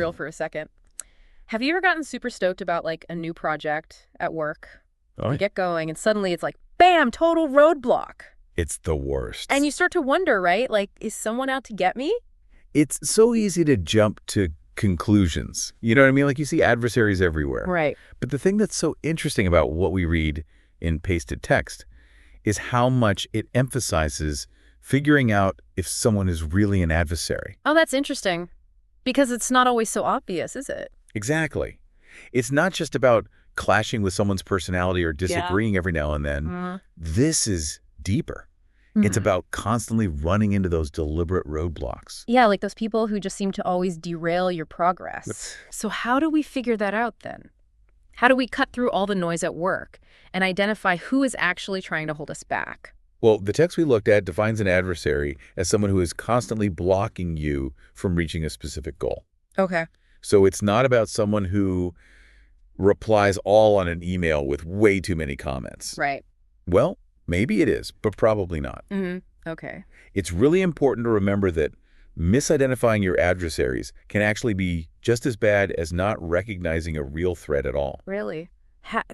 real for a second. Have you ever gotten super stoked about like a new project at work? Oh, You get going and suddenly it's like, bam, total roadblock. it's the worst. And you start to wonder, right? Like, is someone out to get me? It's so easy to jump to conclusions. You know what I mean? Like you see adversaries everywhere. Right. But the thing that's so interesting about what we read in pasted text is how much it emphasizes figuring out if someone is really an adversary. Oh, that's interesting. Because it's not always so obvious, is it? Exactly. It's not just about clashing with someone's personality or disagreeing every now and then. Mm. This is deeper. It's about constantly running into those deliberate roadblocks. Yeah, like those people who just seem to always derail your progress. So how do we figure that out then? How do we cut through all the noise at work and identify who is actually trying to hold us back? Well, the text we looked at defines an adversary as someone who is constantly blocking you from reaching a specific goal. Okay. So it's not about someone who replies all on an email with way too many comments. Right. Well, maybe it is, but probably not. Okay. It's really important to remember that misidentifying your adversaries can actually be just as bad as not recognizing a real threat at all. Really?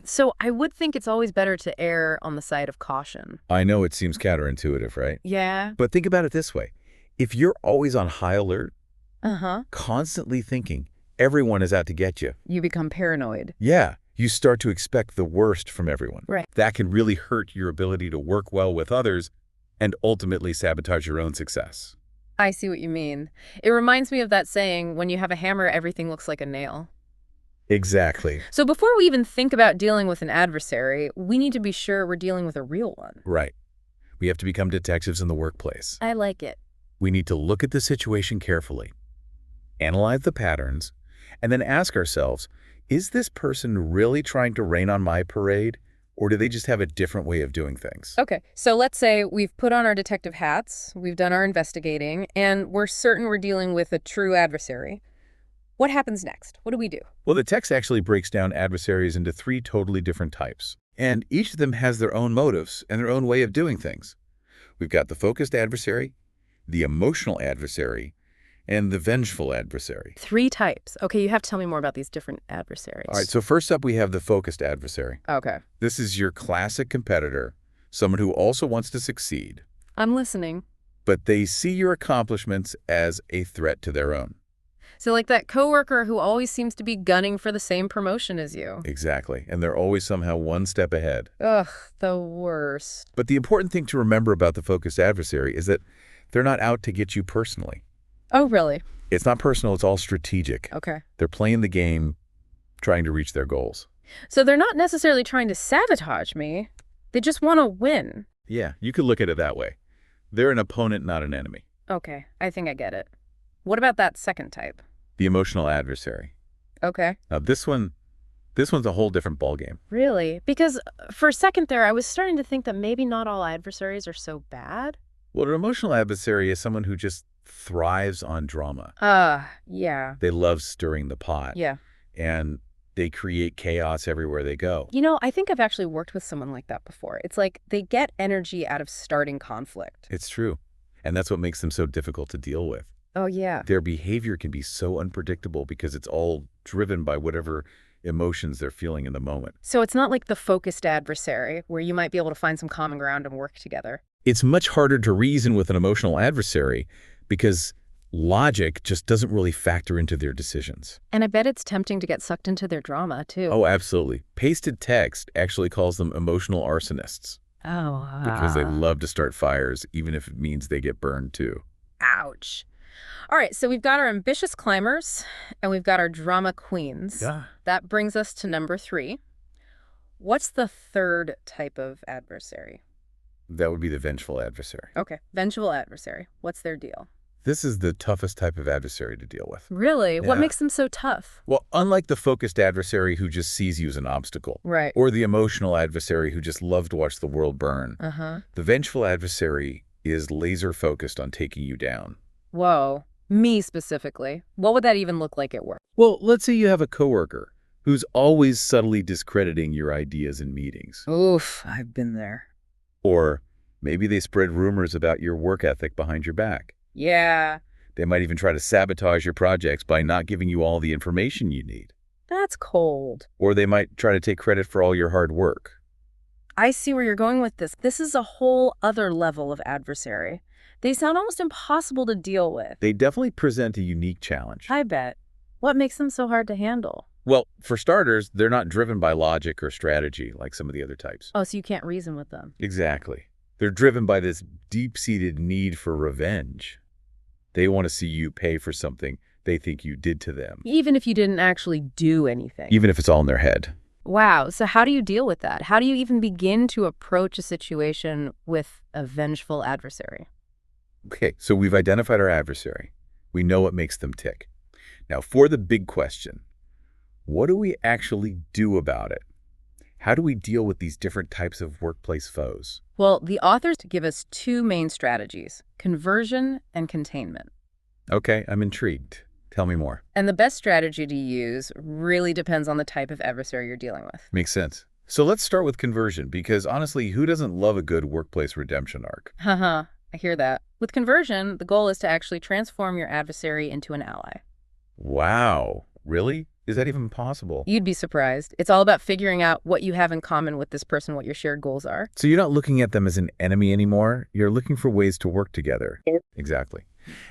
So I would think it's always better to err on the side of caution. I know it seems counterintuitive, right? Yeah. But think about it this way. If you're always on high alert, Uh-huh. constantly thinking everyone is out to get you, You become paranoid. yeah, you start to expect the worst from everyone. Right. That can really hurt your ability to work well with others and ultimately sabotage your own success. I see what you mean. It reminds me of that saying, when you have a hammer, everything looks like a nail. Exactly. So before we even think about dealing with an adversary, we need to be sure we're dealing with a real one. Right. We have to become detectives in the workplace. I like it. We need to look at the situation carefully, analyze the patterns, and then ask ourselves, is this person really trying to rain on my parade, or do they just have a different way of doing things? Okay, so let's say we've put on our detective hats, we've done our investigating, and we're certain we're dealing with a true adversary. What happens next? What do we do? Well, the text actually breaks down adversaries into 3 totally different types, and each of them has their own motives and their own way of doing things. We've got the focused adversary, the emotional adversary, and the vengeful adversary. 3 types. Okay, you have to tell me more about these different adversaries. All right, so first up we have the focused adversary. Okay. This is your classic competitor, someone who also wants to succeed, I'm listening. but they see your accomplishments as a threat to their own. So like that coworker who always seems to be gunning for the same promotion as you. Exactly, and they're always somehow one step ahead. Ugh, the worst. But the important thing to remember about the focused adversary is that they're not out to get you personally. Oh, really? It's not personal, it's all strategic. Okay. They're playing the game, trying to reach their goals. So they're not necessarily trying to sabotage me. They just want to win. Yeah, you could look at it that way. They're an opponent, not an enemy. Okay, I think I get it. What about that second type? The emotional adversary. Okay. Now this one's a whole different ballgame. Really? Because for a second there, I was starting to think that maybe not all adversaries are so bad. Well, an emotional adversary is someone who just thrives on drama. Yeah. They love stirring the pot. Yeah. And they create chaos everywhere they go. You know, I think I've actually worked with someone like that before. It's like they get energy out of starting conflict. It's true. And that's what makes them so difficult to deal with. Oh, yeah. Their behavior can be so unpredictable because it's all driven by whatever emotions they're feeling in the moment. So it's not like the focused adversary where you might be able to find some common ground and work together. It's much harder to reason with an emotional adversary because logic just doesn't really factor into their decisions. And I bet it's tempting to get sucked into their drama, too. Oh, absolutely. Pasted text actually calls them emotional arsonists Oh. because they love to start fires, even if it means they get burned too. Ouch. All right, so we've got our ambitious climbers and we've got our drama queens. Yeah. That brings us to number 3. What's the third type of adversary? That would be the vengeful adversary. Okay, vengeful adversary. What's their deal? This is the toughest type of adversary to deal with. Really? What Yeah. makes them so tough? Well, unlike the focused adversary who just sees you as an obstacle, Right. or the emotional adversary who just loves to watch the world burn, Uh-huh. the vengeful adversary is laser focused on taking you down. Whoa. Me specifically. What would that even look like at work? Well, let's say you have a coworker who's always subtly discrediting your ideas in meetings. Oof, I've been there. Or maybe they spread rumors about your work ethic behind your back. Yeah. They might even try to sabotage your projects by not giving you all the information you need. That's cold. Or they might try to take credit for all your hard work. I see where you're going with this. This is a whole other level of adversary. They sound almost impossible to deal with. They definitely present a unique challenge. I bet. What makes them so hard to handle? Well, for starters, they're not driven by logic or strategy like some of the other types. Oh, so you can't reason with them. Exactly. They're driven by this deep-seated need for revenge. They want to see you pay for something they think you did to them. Even if you didn't actually do anything. Even if it's all in their head. Wow. So how do you deal with that? How do you even begin to approach a situation with a vengeful adversary? Okay, so we've identified our adversary. We know what makes them tick. Now, for the big question, what do we actually do about it? How do we deal with these different types of workplace foes? Well, the authors give us two main strategies, conversion and containment. Okay, I'm intrigued. Tell me more. And the best strategy to use really depends on the type of adversary you're dealing with. Makes sense. So let's start with conversion, because honestly, who doesn't love a good workplace redemption arc? Haha, I hear that. With conversion, the goal is to actually transform your adversary into an ally. Wow, really? Is that even possible? You'd be surprised. It's all about figuring out what you have in common with this person, what your shared goals are. So you're not looking at them as an enemy anymore. You're looking for ways to work together. Yep. Exactly.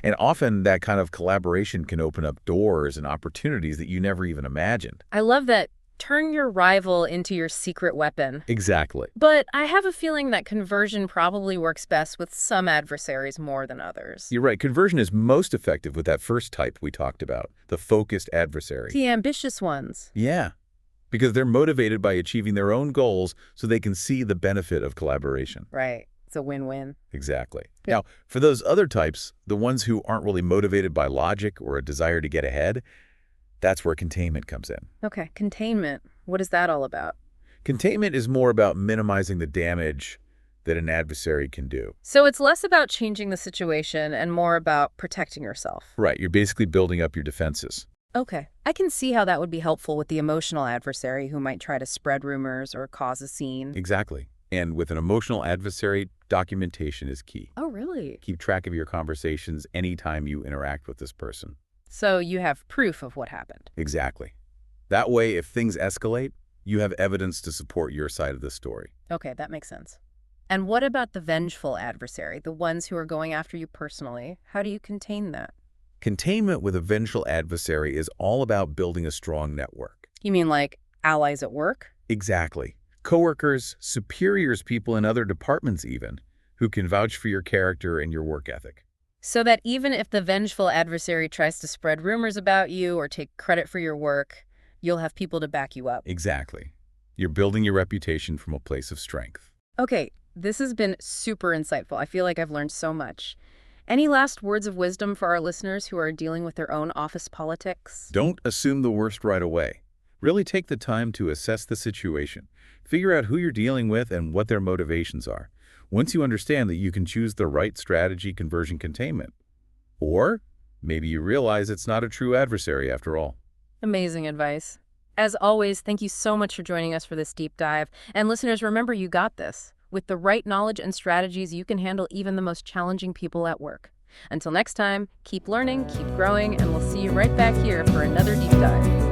And often that kind of collaboration can open up doors and opportunities that you never even imagined. I love that. Turn your rival into your secret weapon. Exactly. But I have a feeling that conversion probably works best with some adversaries more than others. You're right. Conversion is most effective with that first type we talked about, the focused adversary. The ambitious ones. Yeah, because they're motivated by achieving their own goals so they can see the benefit of collaboration. Right. It's a win-win. Exactly. Now, for those other types, the ones who aren't really motivated by logic or a desire to get ahead, that's where containment comes in. Okay, containment. What is that all about? Containment is more about minimizing the damage that an adversary can do. So it's less about changing the situation and more about protecting yourself. Right. You're basically building up your defenses. Okay. I can see how that would be helpful with the emotional adversary who might try to spread rumors or cause a scene. Exactly. And with an emotional adversary, documentation is key. Oh, really? Keep track of your conversations anytime you interact with this person. So you have proof of what happened. Exactly. That way, if things escalate, you have evidence to support your side of the story. Okay, that makes sense. And what about the vengeful adversary, the ones who are going after you personally? How do you contain that? Containment with a vengeful adversary is all about building a strong network. You mean like allies at work? Exactly. Coworkers, superiors, people in other departments even, who can vouch for your character and your work ethic. So that even if the vengeful adversary tries to spread rumors about you or take credit for your work, you'll have people to back you up. Exactly. You're building your reputation from a place of strength. Okay, this has been super insightful. I feel like I've learned so much. Any last words of wisdom for our listeners who are dealing with their own office politics? Don't assume the worst right away. Really take the time to assess the situation. Figure out who you're dealing with and what their motivations are. Once you understand that, you can choose the right strategy, conversion, containment. Or maybe you realize it's not a true adversary after all. Amazing advice. As always, thank you so much for joining us for this deep dive. And listeners, remember, you got this. With the right knowledge and strategies, you can handle even the most challenging people at work. Until next time, keep learning, keep growing, and we'll see you right back here for another deep dive.